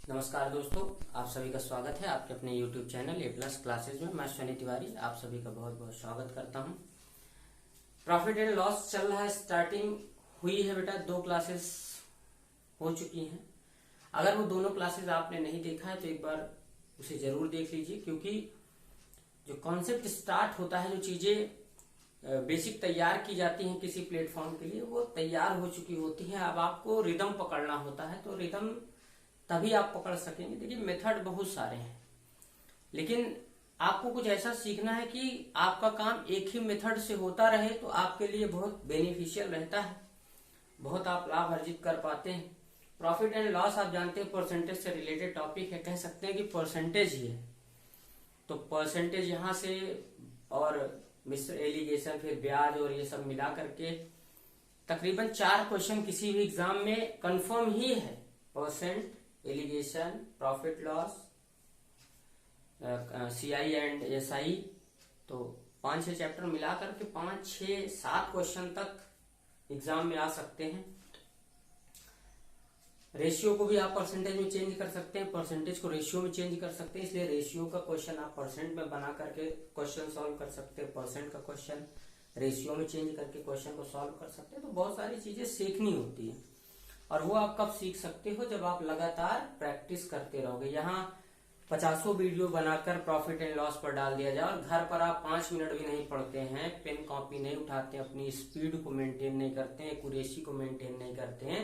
नमस्कार दोस्तों, आप सभी का स्वागत है आपके अपने YouTube चैनल ए प्लस क्लासेज में। मैं शनि तिवारी आप सभी का बहुत बहुत स्वागत करता हूं। प्रॉफिट एंड लॉस चल रहा है, स्टार्टिंग हुई है बेटा, 2 क्लासेस हो चुकी हैं। अगर वो दोनों क्लासेस आपने नहीं देखा है तो एक बार उसे जरूर देख लीजिए, क्योंकि जो कॉन्सेप्ट स्टार्ट होता है, जो चीजें बेसिक तैयार की जाती हैं किसी प्लेटफॉर्म के लिए, वो तैयार हो चुकी होती है। अब आपको रिदम पकड़ना होता है, तो रिदम तभी आप पकड़ सकेंगे। देखिए, मेथड बहुत सारे हैं, लेकिन आपको कुछ ऐसा सीखना है कि आपका काम एक ही मेथड से होता रहे, तो आपके लिए बहुत बेनिफिशियल रहता है, बहुत आप लाभ अर्जित कर पाते हैं। प्रॉफिट एंड लॉस आप जानते हैं परसेंटेज से रिलेटेड टॉपिक है, कह सकते हैं कि परसेंटेज ही है। तो परसेंटेज यहाँ से और मिश्र एलिगेशन, फिर ब्याज और ये सब मिला करके तकरीबन 4 क्वेश्चन किसी भी एग्जाम में कंफर्म ही है। Percent, allegation, profit loss, CI and SI, तो 5-6 चैप्टर मिलाकर के 5-6-7 क्वेश्चन तक एग्जाम में आ सकते हैं। रेशियो को भी आप परसेंटेज में चेंज कर सकते हैं, परसेंटेज को रेशियो में चेंज कर सकते हैं, इसलिए रेशियो का क्वेश्चन आप परसेंट में बना करके क्वेश्चन सॉल्व कर सकते हैं, परसेंट का क्वेश्चन रेशियो में चेंज करके क्वेश्चन को सॉल्व कर सकते हैं। तो बहुत सारी चीजें सीखनी होती है, और वो आप कब सीख सकते हो, जब आप लगातार प्रैक्टिस करते रहोगे। यहाँ 50 वीडियो बनाकर प्रॉफिट एंड लॉस पर डाल दिया जाए और घर पर आप 5 मिनट भी नहीं पढ़ते हैं, पेन कॉपी नहीं उठाते, अपनी स्पीड को मेंटेन नहीं करते हैं, एक्यूरेसी को मेंटेन नहीं करते हैं,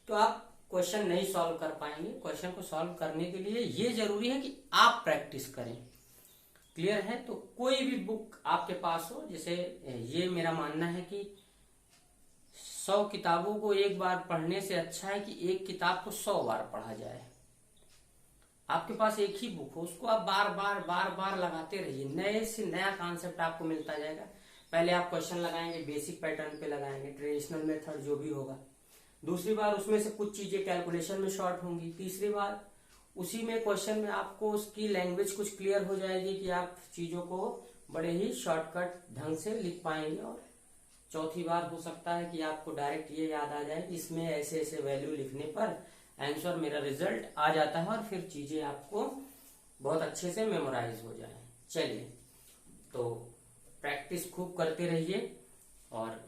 तो आप क्वेश्चन नहीं सॉल्व कर पाएंगे। क्वेश्चन को सॉल्व करने के लिए ये जरूरी है कि आप प्रैक्टिस करें। क्लियर है? तो कोई भी बुक आपके पास हो, जैसे ये मेरा मानना है कि 100 किताबों को एक बार पढ़ने से अच्छा है कि एक किताब को 100 बार पढ़ा जाए। आपके पास एक ही बुक हो, उसको आप बार बार लगाते रहिए, नए से नया कॉन्सेप्ट आपको मिलता जाएगा। पहले आप क्वेश्चन लगाएंगे, बेसिक पैटर्न पे लगाएंगे, ट्रेडिशनल मेथड जो भी होगा। दूसरी बार उसमें से कुछ चीजें कैलकुलेशन में शॉर्ट होंगी। तीसरी बार उसी में क्वेश्चन में आपको उसकी लैंग्वेज कुछ क्लियर हो जाएगी कि आप चीजों को बड़े ही शॉर्टकट ढंग से लिख पाएंगे। और चौथी बार हो सकता है कि आपको डायरेक्ट ये याद आ जाए कि इसमें ऐसे ऐसे वैल्यू लिखने पर आंसर, मेरा रिजल्ट आ जाता है, और फिर चीजें आपको बहुत अच्छे से मेमोराइज हो जाए। चलिए, तो प्रैक्टिस खूब करते रहिए और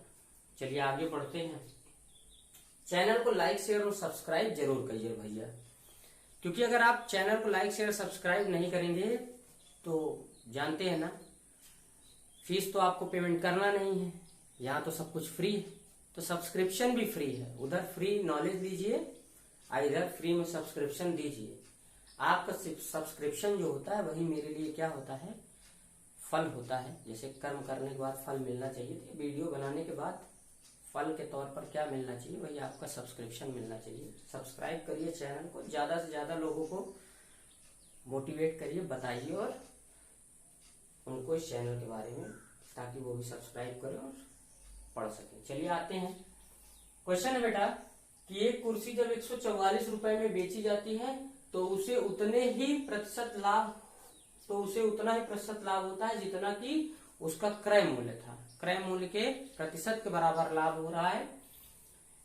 चलिए आगे बढ़ते हैं। चैनल को लाइक, शेयर और सब्सक्राइब जरूर करिए भैया, क्योंकि अगर आप चैनल को लाइक, शेयर, सब्सक्राइब नहीं करेंगे तो जानते हैं ना, फीस तो आपको पेमेंट करना नहीं है, यहाँ तो सब कुछ फ्री है, तो सब्सक्रिप्शन भी फ्री है। उधर फ्री नॉलेज लीजिए, इधर फ्री में सब्सक्रिप्शन दीजिए। आपका सब्सक्रिप्शन जो होता है वही मेरे लिए क्या होता है, फल होता है। जैसे कर्म करने के बाद फल मिलना चाहिए, तो वीडियो बनाने के बाद फल के तौर पर क्या मिलना चाहिए, वही आपका सब्सक्रिप्शन मिलना चाहिए। सब्सक्राइब करिए चैनल को, ज्यादा से ज्यादा लोगों को मोटिवेट करिए, बताइए और उनको इस चैनल के बारे में, ताकि वो भी सब्सक्राइब करें और पढ़ सके। चलिए आते हैं। क्वेश्चन है बेटा कि एक कुर्सी जब 144 रुपए में बेची जाती है तो उसे उतना ही प्रतिशत लाभ होता है जितना कि उसका क्रय मूल्य था। क्रय मूल्य के प्रतिशत के बराबर लाभ हो रहा है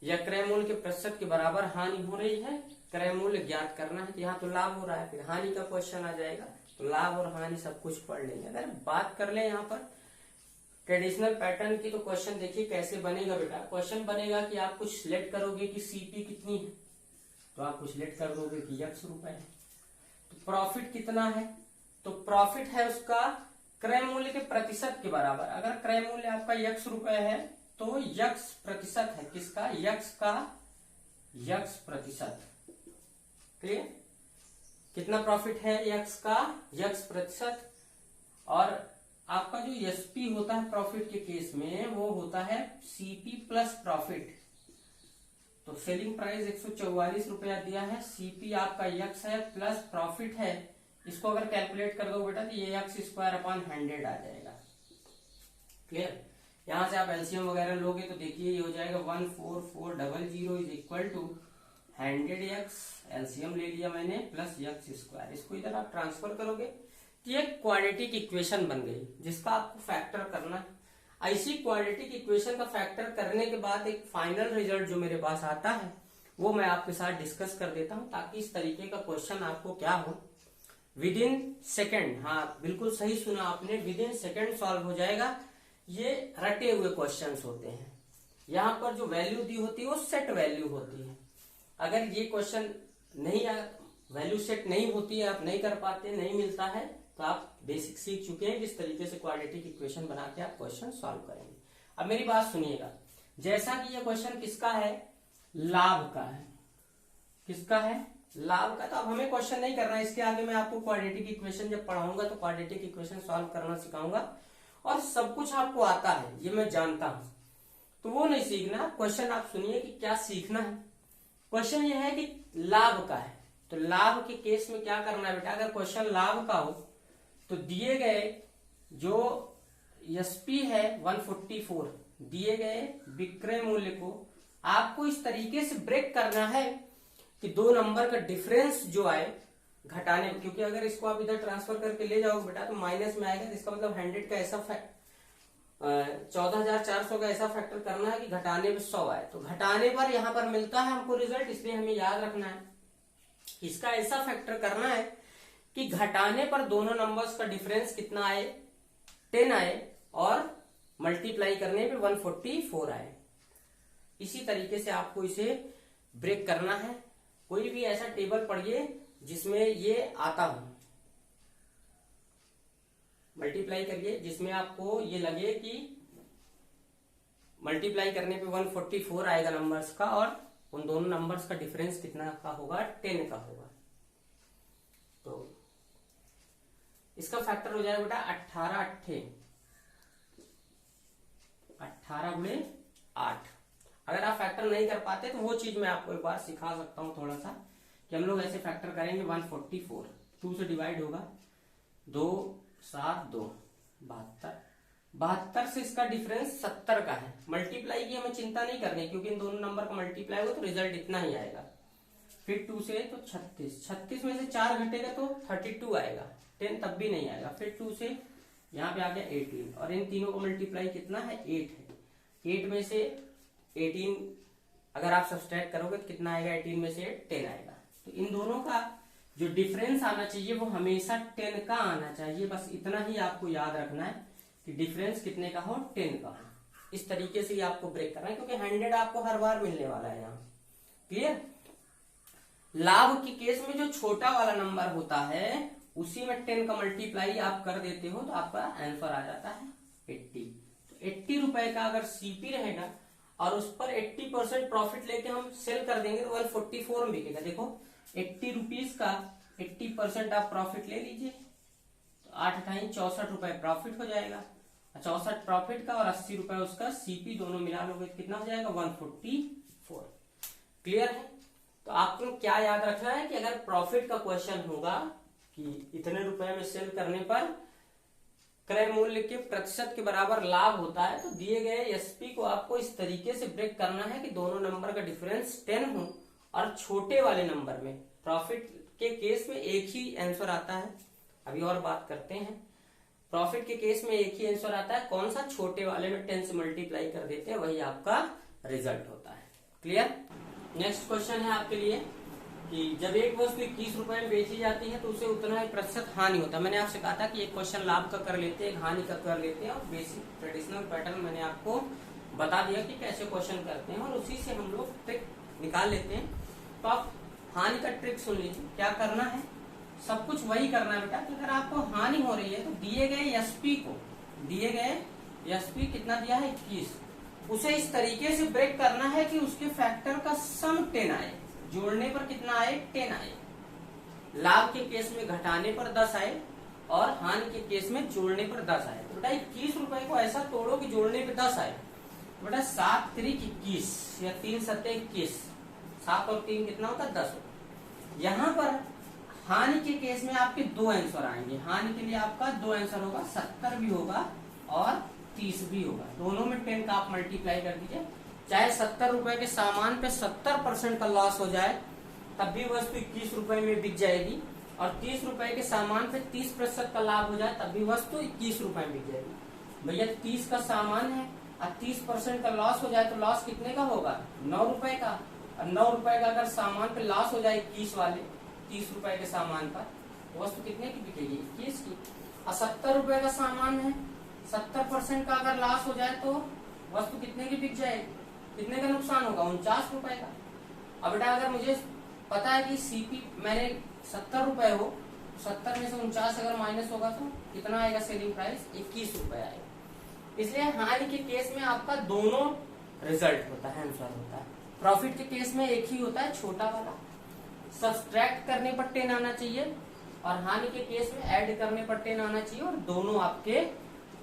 या क्रय मूल्य के प्रतिशत के बराबर हानि हो रही है। क्रय मूल्य ज्ञात करना है, यहाँ तो लाभ हो रहा है, फिर हानि का क्वेश्चन आ जाएगा, तो लाभ और हानि सब कुछ पढ़ लेंगे। अगर बात कर ले यहाँ पर ट्रेडिशनल पैटर्न की, तो क्वेश्चन देखिए कैसे बनेगा बेटा। क्वेश्चन बनेगा कि आप कुछ सिलेक्ट करोगे कि CP कितनी है, तो आप कुछ सिलेक्ट कर दोगे कि X रुपए है। तो प्रॉफिट कितना है, तो प्रॉफिट है उसका क्रय मूल्य के प्रतिशत के बराबर। अगर क्रय मूल्य आपका X रुपए है तो X प्रतिशत है किसका, X का X प्रतिशत। क्लियर? कितना प्रॉफिट है X का X प्रतिशत। और आपका जो SP होता है प्रॉफिट के केस में, वो होता है CP प्लस प्रॉफिट। तो सेलिंग प्राइस 144 रुपया दिया है, CP आपका X है प्लस प्रॉफिट है, इसको अगर कैलकुलेट कर दो बेटा तो ये X²/100 आ जाएगा। क्लियर? यहां से आप एलसीएम वगैरह लोगे तो देखिए ये हो जाएगा 14400 is equal to 100x, LCM ले लिया मैंने, प्लस X²। इसको इधर आप ट्रांसफर करोगे तो ये क्वाड्रेटिक इक्वेशन बन गई, जिसका आपको फैक्टर करना है। ऐसी क्वाड्रेटिक इक्वेशन का फैक्टर करने के बाद एक फाइनल रिजल्ट जो मेरे पास आता है वो मैं आपके साथ डिस्कस कर देता हूं, ताकि इस तरीके का क्वेश्चन आपको क्या हो, विद इन सेकेंड, हाँ बिल्कुल सही सुना आपने, विद इन सेकेंड सॉल्व हो जाएगा। ये रटे हुए क्वेश्चंस होते हैं। यहाँ पर जो वैल्यू दी होती है वो सेट वैल्यू होती है। अगर ये क्वेश्चन नहीं, वैल्यू सेट नहीं होती है, आप नहीं कर पाते, नहीं मिलता है, तो आप बेसिक सीख चुके हैं किस तरीके से क्वाड्रेटिक इक्वेशन बना के आप क्वेश्चन सॉल्व करेंगे। अब मेरी बात सुनिएगा, जैसा कि ये क्वेश्चन किसका है, लाभ का है। किसका है, लाभ का। तो अब हमें क्वेश्चन नहीं करना है, इसके आगे मैं आपको क्वाड्रेटिक इक्वेशन जब पढ़ाऊंगा तो क्वाड्रेटिक इक्वेशन सॉल्व करना सिखाऊंगा, और सब कुछ आपको आता है, ये मैं जानता हूं, तो वो नहीं सीखना। क्वेश्चन आप सुनिए कि क्या सीखना है। क्वेश्चन ये है कि लाभ का है, तो लाभ के केस में क्या करना है बेटा, अगर क्वेश्चन लाभ का हो तो दिए गए जो एसपी है 144, दिए गए विक्रय मूल्य को आपको इस तरीके से ब्रेक करना है कि दो नंबर का डिफरेंस जो आए घटाने, क्योंकि अगर इसको आप इधर ट्रांसफर करके ले जाओगे बेटा तो माइनस में आएगा, तो इसका मतलब 100 का ऐसा 14,400 का ऐसा फैक्टर करना है कि घटाने में 100 आए। तो घटाने पर यहां पर मिलता है हमको रिजल्ट, इसलिए हमें याद रखना है, इसका ऐसा फैक्टर करना है कि घटाने पर दोनों नंबर्स का डिफरेंस कितना आए, 10 आए, और मल्टीप्लाई करने पे 144 आए। इसी तरीके से आपको इसे ब्रेक करना है। कोई भी ऐसा टेबल पढ़िए जिसमें ये आता हो, मल्टीप्लाई करिए जिसमें आपको ये लगे कि मल्टीप्लाई करने पे 144 आएगा नंबर्स का, और उन दोनों नंबर्स का डिफरेंस कितना का होगा, 10 का होगा। तो इसका फैक्टर हो जाएगा बेटा 18 गुणे 8। अगर आप फैक्टर नहीं कर पाते तो वो चीज मैं आपको एक बार सिखा सकता हूं थोड़ा सा, कि हम लोग ऐसे फैक्टर करेंगे। 144 2 से डिवाइड होगा, 2 7 2 72 से इसका डिफरेंस 70 का है। मल्टीप्लाई की हमें चिंता नहीं करनी, क्योंकि इन दोनों नंबर का मल्टीप्लाई हो तो रिजल्ट इतना ही आएगा। फिर 2 से तो 36 में से 4 घटेगा तो 32 आएगा, 10 तब भी नहीं आएगा। फिर 2 से यहाँ पे आ गया 18, और इन तीनों का मल्टीप्लाई कितना है, 8 है। 8 में से 18 अगर आप सब्सट्रैक्ट करोगे तो कितना आएगा, 18 में से 10 आएगा। तो इन दोनों का जो डिफरेंस आना चाहिए वो हमेशा 10 का आना चाहिए। बस इतना ही आपको याद रखना है कि डिफरेंस कितने का हो, 10 का हो। इस तरीके से ही आपको ब्रेक करना है, क्योंकि 100 आपको हर बार मिलने वाला है यहाँ। क्लियर। लाभ के केस में जो छोटा वाला नंबर होता है उसी में 10 का मल्टीप्लाई आप कर देते हो तो आपका आंसर आ जाता है 80। तो 80 रुपए का अगर सीपी रहेगा और उस पर 80% प्रॉफिट लेके हम सेल कर देंगे तो 144 में बिकेगा। देखो 80 रुपीज का 80% आप प्रॉफिट ले लीजिए, तो 8 × 64 रुपए प्रॉफिट हो जाएगा। 64 प्रॉफिट का और 80 रुपए उसका सीपी दोनों मिला लोगे तो कितना हो जाएगा, 144। क्लियर है। तो आपको क्या याद रखना है कि अगर प्रॉफिट का क्वेश्चन होगा कि इतने रुपए में सेल करने पर क्रय मूल्य के प्रतिशत के बराबर लाभ होता है, तो दिए गए एसपी को आपको इस तरीके से ब्रेक करना है कि दोनों नंबर का डिफरेंस 10 हो, और छोटे वाले नंबर में प्रॉफिट के केस में एक ही आंसर आता है। अभी और बात करते हैं। प्रॉफिट के केस में एक ही आंसर आता है, कौन सा, छोटे वाले में 10 से मल्टीप्लाई कर देते हैं, वही आपका रिजल्ट होता है। क्लियर। नेक्स्ट क्वेश्चन है आपके लिए कि जब एक वस्तु 21 रुपए में बेची जाती है तो उसे उतना ही प्रतिशत हानि होता है। मैंने आपसे कहा था कि एक क्वेश्चन लाभ का कर लेते हैं, एक हानि का कर लेते हैं, और बेसिक ट्रेडिशनल पैटर्न मैंने आपको बता दिया कि कैसे क्वेश्चन करते हैं, और उसी से हम लोग ट्रिक निकाल लेते हैं। तो आप हानि का ट्रिक सुन लीजिए। क्या करना है, सब कुछ वही करना है बेटा कि अगर आपको हानि हो रही है तो दिए गए एसपी कितना दिया है, 21, उसे इस तरीके से ब्रेक करना है कि उसके फैक्टर का सम 10 आए, जोड़ने पर कितना आए, 10 आए। लाभ के केस में घटाने पर 10 आए, और हानि के केस में जोड़ने पर 10 आए। तो बेटा 21 रुपए को ऐसा तोड़ो कि जोड़ने पे 10 आए। तो बेटा 7 × 21 या 3 × 7 21, 7 और 3 कितना होता है, 10 होता। यहाँ पर हानि के केस में आपके 2 आंसर आएंगे। हानि के लिए आपका 2 आंसर होगा, 70 भी होगा और 30 भी होगा। दोनों में 10 का आप मल्टीप्लाई कर दीजिए। चाहे 70 रुपए के सामान पे 70% का लॉस हो जाए तब भी वस्तु 21 रुपए में बिक जाएगी, और 30 रुपए के सामान पे 30% का लाभ हो जाए तब भी वस्तु 21 रुपए में बिक जाएगी। भैया 30 का सामान है और 30% का लॉस हो जाए तो लॉस कितने का होगा, 9 रुपए का। और 9 रुपए का अगर सामान पे लॉस हो जाए 21 वाले 30 रुपए के सामान पर, तो वस्तु कितने की बिकेगी? 21 की। और 70 रुपए का सामान है, 70% का अगर लॉस हो जाए तो वस्तु कितने की बिक जाएगी? कितने का नुकसान होगा? 49 रुपए का। अब बेटा अगर मुझे पता है कि सीपी मैंने 70 रुपए हो, 70 में से 49 अगर माइनस होगा तो कितना आएगा? सेलिंग प्राइस 21 रुपए आएगा। इसलिए हानि के केस में आपका दोनों रिजल्ट होता है, आंसर होता है। प्रॉफिट के केस में एक ही होता है, छोटा वाला। सब्सट्रैक्ट करने पर 10 आना चाहिए और हानि के केस में ऐड करने पर 10 आना चाहिए, और दोनों आपके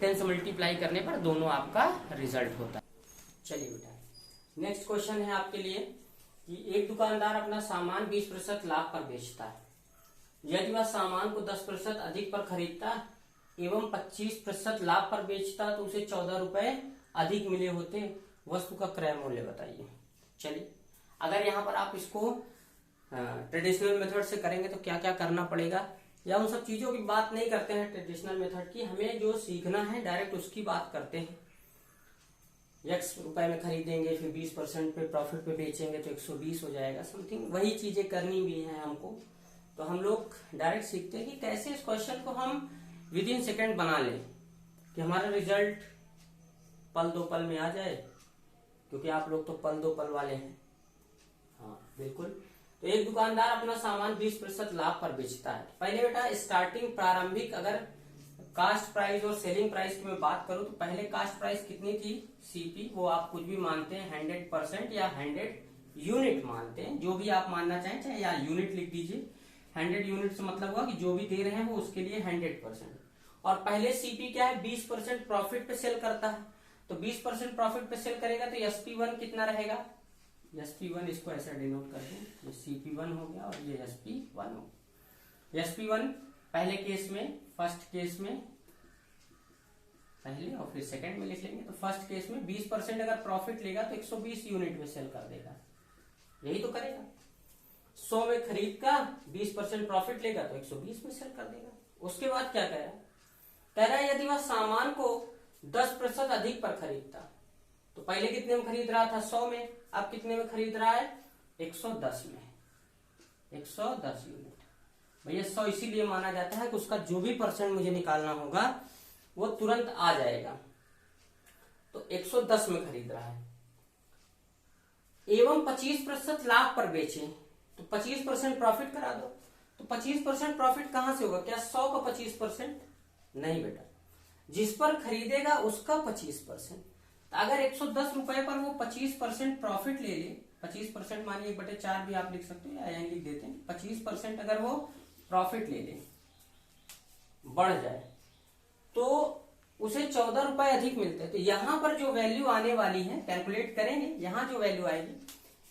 10 से मल्टीप्लाई करने पर दोनों आपका रिजल्ट होता है। चलिए बेटा नेक्स्ट क्वेश्चन है आपके लिए कि एक दुकानदार अपना सामान 20% लाभ पर बेचता है। यदि वह सामान को 10% अधिक पर खरीदता एवं 25% लाभ पर बेचता तो उसे 14 रुपए अधिक मिले होते। वस्तु का क्रय मूल्य बताइए। चलिए अगर यहाँ पर आप इसको ट्रेडिशनल मेथड से करेंगे तो क्या क्या करना पड़ेगा, या उन सब चीजों की बात नहीं करते हैं ट्रेडिशनल मेथड की, हमें जो सीखना है डायरेक्ट उसकी बात करते हैं। x रुपए में खरीदेंगे, फिर 20% पे प्रॉफिट पे बेचेंगे तो 120 हो जाएगा, समथिंग वही चीजें करनी भी है हमको। तो हम लोग डायरेक्ट सीखते हैं कि कैसे इस क्वेश्चन को हम विद इन सेकेंड बना लें कि हमारा रिजल्ट पल दो पल में आ जाए, क्योंकि आप लोग तो पल दो पल वाले हैं। हाँ बिल्कुल। तो एक दुकानदार अपना सामान 20% लाभ पर बेचता है। पहले बेटा स्टार्टिंग प्रारंभिक अगर कास्ट प्राइस और सेलिंग प्राइस की मैं बात करूं तो पहले कास्ट प्राइस कितनी थी? सीपी, वो आप कुछ भी मानते हैं 100% या 100 यूनिट मानते हैं, जो भी आप मानना चाहें, चाहे या यूनिट लिख दीजिए। 100 यूनिट से मतलब हुआ कि जो भी दे रहे हैं वो उसके लिए 100%। और पहले सीपी क्या है? 20% प्रॉफिट पे सेल करता है, तो 20% प्रॉफिट पे सेल करेगा तो SP1 कितना रहेगा? SP1 इसको ऐसा डिनोट कर दें, ये CP1 हो गया और ये SP1 हो गया। SP1 पहले केस में, फर्स्ट केस में पहले और फिर सेकंड में लिख लेंगे। तो फर्स्ट केस में 20% अगर प्रॉफिट लेगा तो 120 यूनिट में सेल कर देगा, यही तो करेगा। 100 में खरीद का 20% प्रॉफिट लेगा तो 120 में सेल कर देगा। उसके बाद क्या कह रहा है? कह रहा है यदि वह सामान को 10% अधिक पर खरीदता, तो पहले कितने में खरीद रहा था? 100 में, अब कितने में खरीद रहा है? 110 में, 110 यूनिट। भैया 100 इसीलिए माना जाता है कि उसका जो भी परसेंट मुझे निकालना होगा वो तुरंत आ जाएगा। तो 110 में खरीद रहा है एवं 25% लाभ पर बेचे, तो 25% प्रॉफिट करा दो। तो 25% प्रॉफिट कहां से होगा? क्या 100 का 25%? नहीं बेटा, जिस पर खरीदेगा उसका 25%। अगर 110 रुपए पर वो 25% प्रॉफिट ले ले, 25% मानिए 1/4 भी आप लिख सकते हो या यहीं लिख देते हैं, 25% अगर वो प्रॉफिट ले ले, बढ़ जाए, तो उसे 14 रुपए अधिक मिलते हैं। तो यहां पर जो वैल्यू आने वाली है, कैलकुलेट करेंगे, यहां जो वैल्यू आएगी,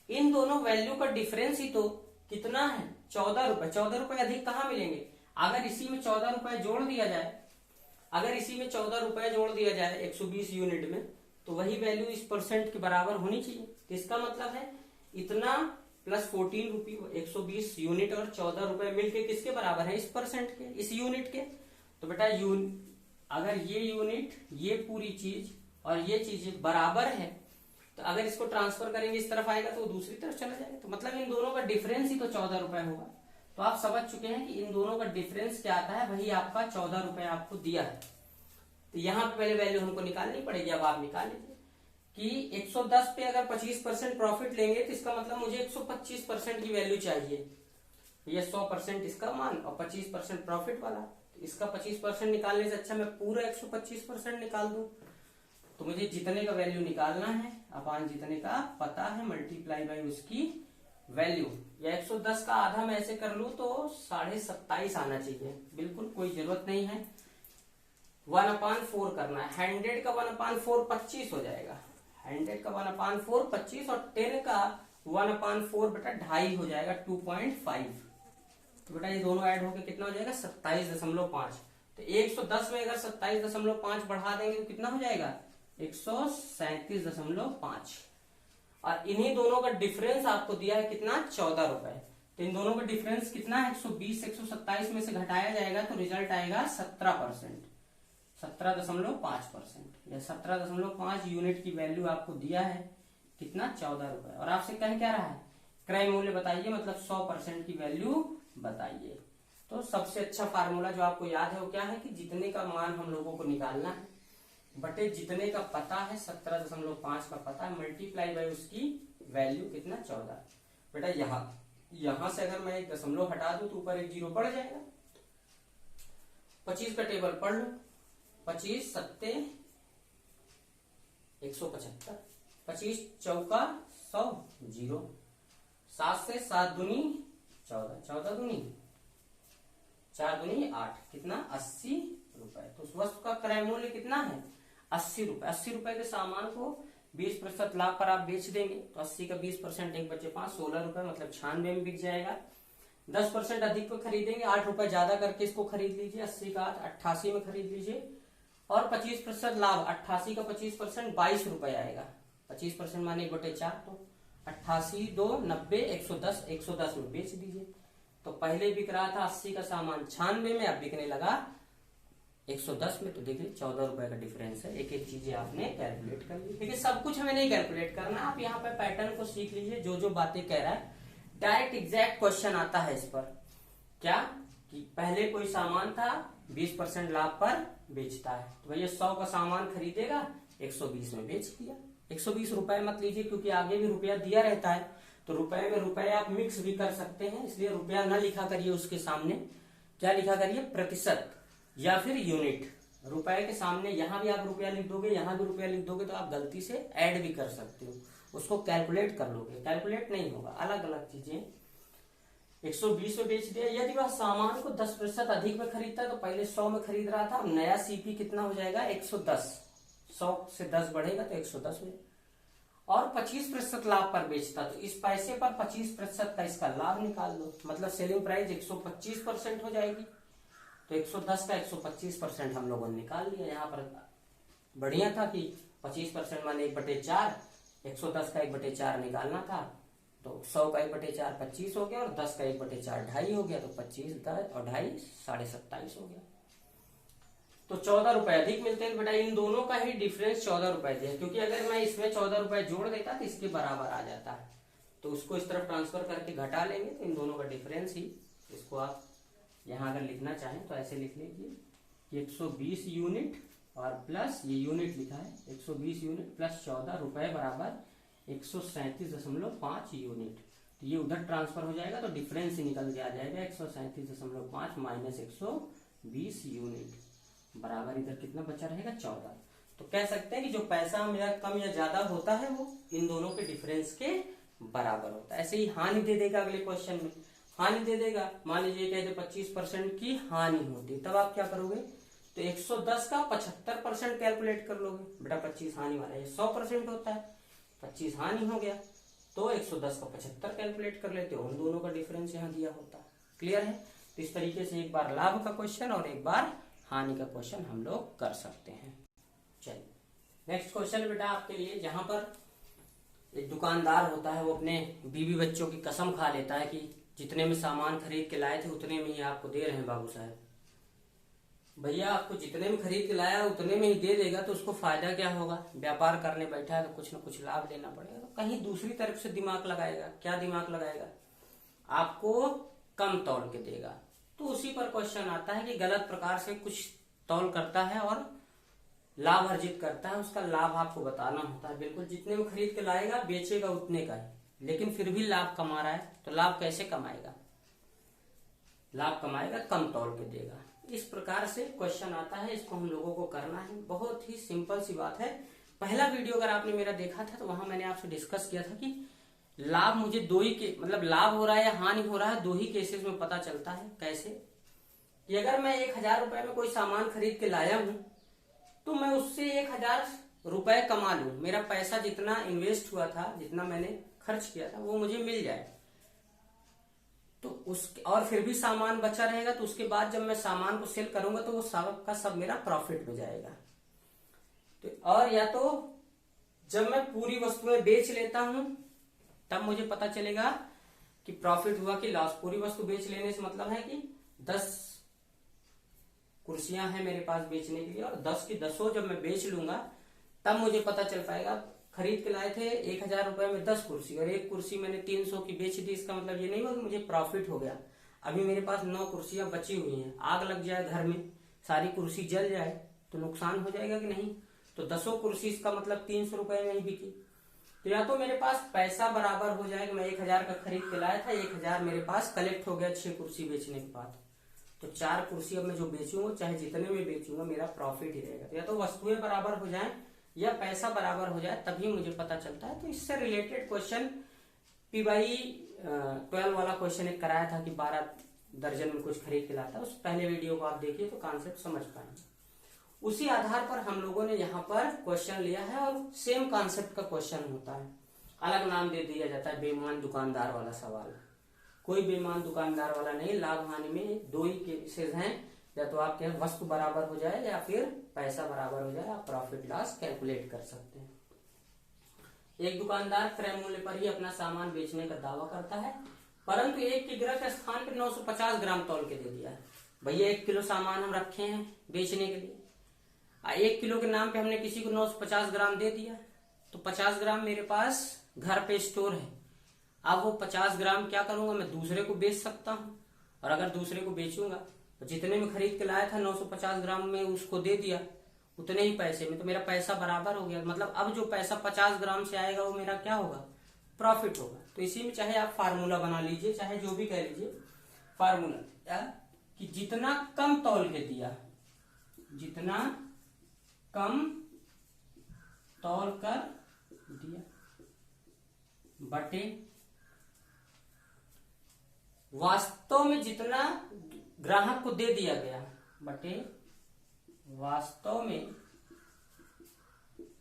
इन दोनों वैल्यू का डिफरेंस ही तो कितना है? 14 रुपए। 14 रुपए अधिक कहां मिलेंगे? अगर इसी में 14 रुपए जोड़ दिया जाए, अगर इसी में 14 रुपए जोड़ दिया जाए 120 यूनिट में, तो वही वैल्यू इस परसेंट के बराबर होनी चाहिए। तो इसका मतलब है इतना प्लस 14 रुपये, 120 यूनिट और 14 रुपए मिलके किसके बराबर है? इस परसेंट के, इस यूनिट के। तो बेटा अगर ये यूनिट, ये पूरी चीज और ये चीज बराबर है, तो अगर इसको ट्रांसफर करेंगे इस तरफ आएगा तो दूसरी तरफ चला जाएगा। तो मतलब इन दोनों का डिफरेंस ही तो 14 रुपए होगा। तो आप समझ चुके हैं कि इन दोनों का डिफरेंस क्या आता है, वही आपका 14 रुपए आपको दिया है। तो यहाँ पे पहले वैल्यू हमको निकालनी पड़ेगी, अब आप निकाल लीजिए कि 110 पे अगर 25% प्रॉफिट लेंगे तो इसका मतलब मुझे 125% की वैल्यू चाहिए। ये 100% इसका मान और 25% प्रॉफिट वाला, तो इसका 25% निकालने से अच्छा मैं पूरा 125% निकाल दूं। तो मुझे जितने का वैल्यू निकालना है अपान जितने का पता है मल्टीप्लाई बाई उसकी वैल्यू, या 110 का आधा मैं ऐसे कर लूं तो 27.5 आना चाहिए। बिल्कुल कोई जरूरत नहीं है 1/4 करना है। 100 का 1/4 25 हो जाएगा, 100 का 1/4 25 और 10 का 1/4 बेटा 2.5 हो जाएगा 2.5। तो बेटा ये दोनों ऐड होकर कितना हो जाएगा? 27.5। तो 110 में अगर 27.5 बढ़ा देंगे तो कितना हो जाएगा? 137.5। और इन्हीं दोनों का डिफरेंस आपको दिया है कितना? 14 रुपए। तो इन दोनों का डिफरेंस कितना है? 120 127 में से घटाया जाएगा तो रिजल्ट आएगा 17%, 17.5% या 17.5 यूनिट की वैल्यू आपको दिया है कितना? 14 रुपए। और आपसे कह क्या रहा है क्रय मूल्य बताइए, मतलब 100% की वैल्यू बताइए। तो सबसे अच्छा फार्मूला जो आपको याद है वो क्या है कि जितने का मान हम लोगों को निकालना है बटे जितने का पता है 17.5 का पता है, मल्टीप्लाई बाय उसकी वैल्यू कितना 14। बेटा यहां से अगर मैं एक दशमलव हटा दूं तो ऊपर एक जीरो पड़ जाएगा। 25 का टेबल पढ़ लो, 25 सत्ते 175, 25 चौका 100 जीरो, 7 से 7 दूनी 14, 14 दूनी 4 दूनी 8, कितना 80 रुपए। तो उस वस्तु का क्रय मूल्य कितना है 80 रुपए। 80 रुपए के सामान को 20% लाभ पर आप बेच देंगे तो 80 का 20% 1 बचे 5, 16 रुपए, मतलब 96 में बिक जाएगा। 10% अधिक पे खरीदेंगे, 8 रुपए ज्यादा करके इसको खरीद लीजिए, 80 का 88 में खरीद लीजिए। और 25% लाभ, 88 का 25% 22 रुपए आएगा। 25% माने 1/4, तो 88 2 90 110, 110 में बेच दीजिए। तो पहले बिक रहा था 80 का सामान 96 में, अब बिकने लगा 110 में। तो देखिए 14 रुपए का डिफरेंस है। एक एक चीजें आपने कैलकुलेट कर ली। देखिए सब कुछ हमें नहीं कैलकुलेट करना, आप यहाँ पे पैटर्न को सीख लीजिए। जो जो बातें कह रहा है डायरेक्ट एग्जैक्ट क्वेश्चन आता है इस पर। क्या कि पहले कोई सामान था 20% लाभ पर बेचता है, तो भैया 100 का सामान खरीदेगा 120 में बेच दिया। 120 रुपए मत लीजिए क्योंकि आगे भी रुपया दिया रहता है, तो रुपए में रुपए आप मिक्स भी कर सकते हैं, इसलिए रुपया न लिखा करिए उसके सामने। क्या लिखा करिए प्रतिशत या फिर यूनिट। रुपए के सामने यहां भी आप रुपया लिख दोगे, यहां भी रुपया लिख दोगे तो आप गलती से ऐड भी कर सकते हो, उसको कैलकुलेट कर लोगे। कैलकुलेट नहीं होगा, अलग अलग चीजें। 120 में बेच दिया। यदि वह सामान को 10% अधिक में खरीदता है तो पहले 100 में खरीद रहा था, अब नया सीपी कितना हो जाएगा 110, 100 से 10 बढ़ेगा तो 110 में। और 25% लाभ पर बेचता, तो इस पैसे पर 25% का इसका लाभ निकाल लो, मतलब सेलिंग प्राइस 125% हो जाएगी। तो 110 का 125% हम लोगों ने निकाल लिया। यहाँ पर बढ़िया था कि 25% माने 1/4, 110 का 1/4 निकालना था, तो 100 का 1/4 25 हो गया, और 10 का 1/4 2.5 हो गया, तो 25 10 और 2.5 27.5 हो गया। तो 14 रुपए अधिक मिलते हैं। बेटा इन दोनों का ही डिफरेंस 14 रुपए दिया, क्योंकि अगर मैं इसमें 14 रुपए जोड़ देता तो इसके बराबर आ जाता है, तो उसको इस तरफ ट्रांसफर करके घटा लेंगे तो इन दोनों का डिफरेंस ही। इसको आप यहाँ अगर लिखना चाहें तो ऐसे लिख लीजिए कि 120 यूनिट और प्लस ये यूनिट लिखा है 120 यूनिट प्लस 14 रुपए बराबर 137.5 यूनिट। तो ये उधर ट्रांसफर हो जाएगा तो डिफरेंस ही निकल के आ जाएगा 137.5 माइनस 120 यूनिट बराबर इधर कितना बचा रहेगा 14। तो कह सकते हैं कि जो पैसा मेरा कम या ज्यादा होता है वो इन दोनों के डिफरेंस के बराबर होता है। ऐसे ही हानि दे देगा अगले क्वेश्चन में, हानि दे देगा। मान लीजिए कहते 25% की हानि होती, तब आप क्या करोगे तो 110 का 75% कैलकुलेट कर लोगे। बेटा 25 हानि वाला है 100% होता है, 25 हानि हो गया तो 110 का 75 कैलकुलेट कर लेते हो, उन दोनों का डिफरेंस यहाँ दिया होता है। क्लियर है? तो इस तरीके से एक बार लाभ का क्वेश्चन और एक बार हानि का क्वेश्चन हम लोग कर सकते हैं। चलिए नेक्स्ट क्वेश्चन बेटा आपके लिए, जहां पर एक दुकानदार होता है वो अपने बीवी बच्चों की कसम खा लेता है कि जितने में सामान खरीद के लाए थे उतने में ही आपको दे रहे हैं बाबू साहब। भैया आपको जितने में खरीद के लाया उतने में ही दे देगा तो उसको फायदा क्या होगा? व्यापार करने बैठा है तो कुछ ना कुछ लाभ लेना पड़ेगा, तो कहीं दूसरी तरफ से दिमाग लगाएगा। क्या दिमाग लगाएगा? आपको कम तौल के देगा। तो उसी पर क्वेश्चन आता है कि गलत प्रकार से कुछ तौल करता है और लाभ अर्जित करता है, उसका लाभ आपको बताना होता है। बिल्कुल जितने में खरीद के लाएगा बेचेगा उतने का ही, लेकिन फिर भी लाभ कमा रहा है, तो लाभ कैसे कमाएगा? लाभ कमाएगा कम तौल के देगा। इस प्रकार से क्वेश्चन आता है, इसको हम लोगों को करना है। बहुत ही सिंपल सी बात है। पहला वीडियो अगर आपने मेरा देखा था तो वहां मैंने आपसे डिस्कस किया था कि लाभ मुझे दो ही के मतलब लाभ हो रहा है या हानि हो रहा है दो ही केसेस में पता चलता है। कैसे कि अगर मैं 1000 रुपए में कोई सामान खरीद के लाया हूं तो मैं उससे 1000 रुपए कमा लूं, मेरा पैसा जितना इन्वेस्ट हुआ था, जितना मैंने खर्च किया था वो मुझे मिल जाए, तो उस और फिर भी सामान बचा रहेगा, तो उसके बाद जब मैं सामान को सेल करूंगा तो वो सब का सब मेरा प्रॉफिट हो जाएगा। तो और या तो जब मैं पूरी वस्तुएं बेच लेता हूं तब मुझे पता चलेगा कि प्रॉफिट हुआ कि लॉस। पूरी वस्तु बेच लेने से मतलब है कि 10 कुर्सियां हैं मेरे पास बेचने के लिए और 10 की 10 जब मैं बेच लूंगा तब मुझे पता चल पाएगा खरीद के लाए थे 1,000 रुपए में 10 कुर्सी, और एक कुर्सी मैंने 300 की बेच दी। इसका मतलब ये नहीं हुआ कि मुझे प्रॉफिट हो गया। अभी मेरे पास 9 कुर्सियां बची हुई हैं, आग लग जाए घर में, सारी कुर्सी जल जाए तो नुकसान हो जाएगा कि नहीं। तो 10 कुर्सी, इसका मतलब 300 रुपए में ही बिकी। तो या तो मेरे पास पैसा बराबर हो जाएगा, मैं 1,000 का खरीद के लाया था, 1,000 मेरे पास कलेक्ट हो गया 6 कुर्सी बेचने के बाद। तो 4 कुर्सी अब मैं जो बेचूंगा, चाहे जितने में बेचूंगा, मेरा प्रॉफिट ही रहेगा। तो या तो वस्तुएं बराबर हो जाए या पैसा बराबर हो जाए, तभी मुझे पता चलता है। तो इससे रिलेटेड क्वेश्चन पीवाई 12 वाला क्वेश्चन एक कराया था कि 12 दर्जन में कुछ खरीद के लाता है। उस पहले वीडियो को आप देखिए तो कॉन्सेप्ट समझ पाएंगे। उसी आधार पर हम लोगों ने यहाँ पर क्वेश्चन लिया है, और सेम कॉन्सेप्ट का क्वेश्चन होता है, अलग नाम दे दिया जाता है, बेईमान दुकानदार वाला सवाल। कोई बेईमान दुकानदार वाला नहीं। लाभ हानि में 2 ही केसेस हैं, या तो आपके वस्तु बराबर हो जाए या फिर पैसा बराबर हो जाए, आप प्रॉफिट लॉस कैलकुलेट कर सकते हैं। एक दुकानदार क्रय मूल्य पर ही अपना सामान बेचने का दावा करता है, परंतु एक की ग्रह के स्थान पर 950 ग्राम तौल के दे दिया है। भैया 1 किलो सामान हम रखे हैं बेचने के लिए, 1 किलो के नाम पे हमने किसी को 950 ग्राम दे दिया, तो 50 ग्राम मेरे पास घर पे स्टोर है। अब वो 50 ग्राम क्या करूंगा, मैं दूसरे को बेच सकता हूँ, और अगर दूसरे को बेचूंगा तो जितने में खरीद के लाया था 950 ग्राम में उसको दे दिया, उतने ही पैसे में, तो मेरा पैसा बराबर हो गया। मतलब अब जो पैसा 50 ग्राम से आएगा वो मेरा क्या होगा, प्रॉफिट होगा। तो इसी में चाहे आप फार्मूला बना लीजिए, चाहे जो भी कह लीजिए, फार्मूला कि जितना कम तौल के दिया, जितना कम तौल कर दिया बटे वास्तव में जितना ग्राहक को दे दिया गया, बटे वास्तव में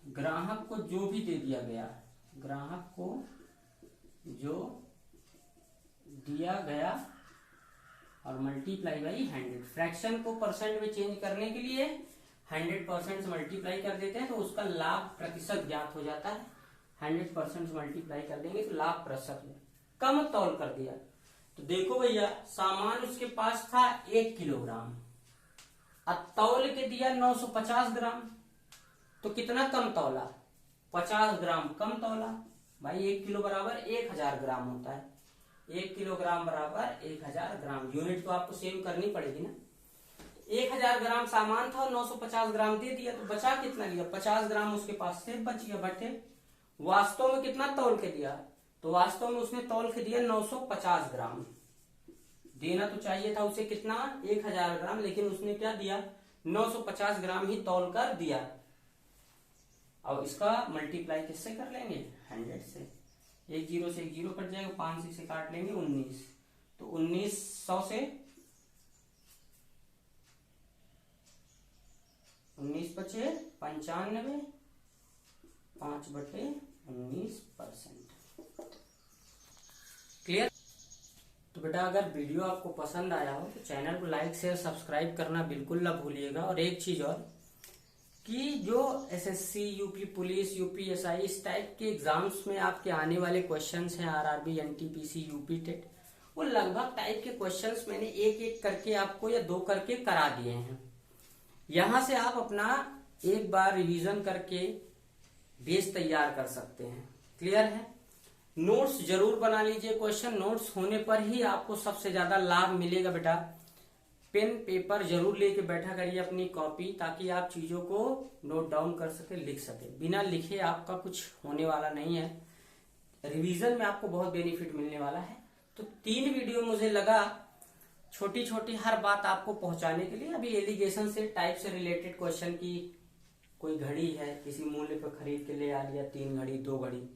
ग्राहक को जो भी दे दिया गया, ग्राहक को जो दिया गया, और मल्टीप्लाई बाई 100। फ्रैक्शन को परसेंट में चेंज करने के लिए 100% से मल्टीप्लाई कर देते हैं, तो उसका लाभ प्रतिशत ज्ञात हो जाता है। 100% से मल्टीप्लाई कर देंगे तो लाभ प्रतिशत में कम तौल कर दिया। तो देखो भैया, सामान उसके पास था 1 किलोग्राम, अब तौल के दिया 950 ग्राम, तो कितना कम तौला, 50 ग्राम कम तौला। भाई 1 किलो बराबर 1000 ग्राम होता है, 1 किलोग्राम बराबर 1000 ग्राम। यूनिट तो आपको सेम करनी पड़ेगी ना। 1000 ग्राम सामान था और 950 ग्राम दे दिया, तो बचा कितना लिया, 50 ग्राम उसके पास से बच गया। बटे वास्तव में कितना तौल के दिया, तो वास्तव में उसने तौल के दिया 950 ग्राम। देना तो चाहिए था उसे कितना, 1000 ग्राम, लेकिन उसने क्या दिया, 950 ग्राम ही तौल कर दिया। अब इसका मल्टीप्लाई किससे कर लेंगे, 100 से। 1 0 से 1 0 कट जाएगा, 5 से काट लेंगे 19, तो 1900 से 19 बचे 95, 5/19%। क्लियर। तो बेटा अगर वीडियो आपको पसंद आया हो तो चैनल को लाइक शेयर सब्सक्राइब करना बिल्कुल ना भूलिएगा। और एक चीज और कि जो एसएससी, यूपी पुलिस, यूपीएसआई इस टाइप के एग्जाम्स में आपके आने वाले क्वेश्चंस हैं, आरआरबी, एनटीपीसी, यूपी टेट, वो लगभग टाइप के क्वेश्चंस मैंने एक एक करके आपको या 2 करके करा दिए हैं। यहां से आप अपना एक बार रिवीजन करके बेस तैयार कर सकते हैं। क्लियर है। नोट्स जरूर बना लीजिए। क्वेश्चन नोट्स होने पर ही आपको सबसे ज्यादा लाभ मिलेगा बेटा। पेन पेपर जरूर लेके बैठा करिए अपनी कॉपी, ताकि आप चीजों को नोट डाउन कर सके, लिख सके। बिना लिखे आपका कुछ होने वाला नहीं है। रिवीजन में आपको बहुत बेनिफिट मिलने वाला है। तो 3 वीडियो मुझे लगा छोटी छोटी हर बात आपको पहुंचाने के लिए। अभी एलिगेशन से टाइप से रिलेटेड क्वेश्चन की, कोई घड़ी है किसी मूल्य पर खरीद के ले आ लिया, 3 घड़ी 2 घड़ी,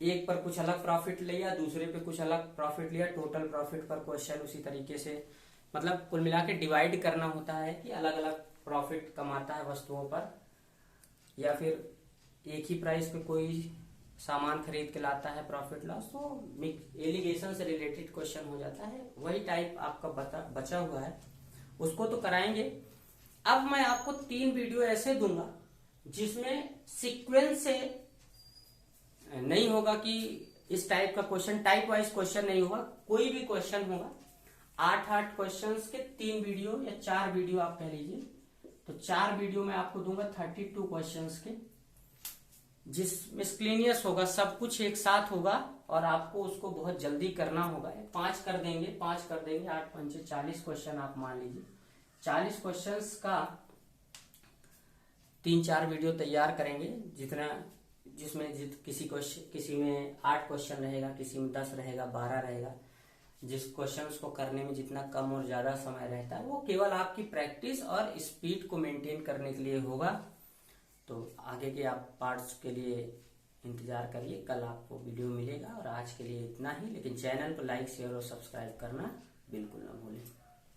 एक पर कुछ अलग प्रॉफिट लिया, दूसरे पे कुछ अलग प्रॉफिट लिया, टोटल प्रॉफिट पर क्वेश्चन उसी तरीके से, मतलब कुल मिला के डिवाइड करना होता है कि अलग अलग प्रॉफिट कमाता है वस्तुओं पर, या फिर एक ही प्राइस पे कोई सामान खरीद के लाता है, प्रॉफिट लॉस। तो एलिगेशन से रिलेटेड क्वेश्चन हो जाता है। वही टाइप आपका बचा हुआ है, उसको तो कराएंगे। अब मैं आपको 3 वीडियो ऐसे दूंगा जिसमें सीक्वेंस से नहीं होगा कि इस टाइप का क्वेश्चन, टाइप वाइज क्वेश्चन नहीं होगा, कोई भी क्वेश्चन होगा। 8 क्वेश्चंस के 3 वीडियो या 4 वीडियो आप कह लीजिए। तो 4 वीडियो मैं आपको दूंगा 32 क्वेश्चंस के, जिस मिसक्लेनियस होगा सब कुछ एक साथ होगा और आपको उसको बहुत जल्दी करना होगा। 5 कर देंगे, 5 कर देंगे, 8 पंचे 40 क्वेश्चन आप मान लीजिए। 40 क्वेश्चंस का 3-4 वीडियो तैयार करेंगे, जितना जिसमें किसी में 8 क्वेश्चन रहेगा, किसी में 10 रहेगा, 12 रहेगा। जिस क्वेश्चंस को करने में जितना कम और ज्यादा समय रहता है वो केवल आपकी प्रैक्टिस और स्पीड को मेंटेन करने के लिए होगा। तो आगे के आप पार्ट्स के लिए इंतजार करिए, कल आपको वीडियो मिलेगा। और आज के लिए इतना ही, लेकिन चैनल को लाइक शेयर और सब्सक्राइब करना बिल्कुल ना भूलें।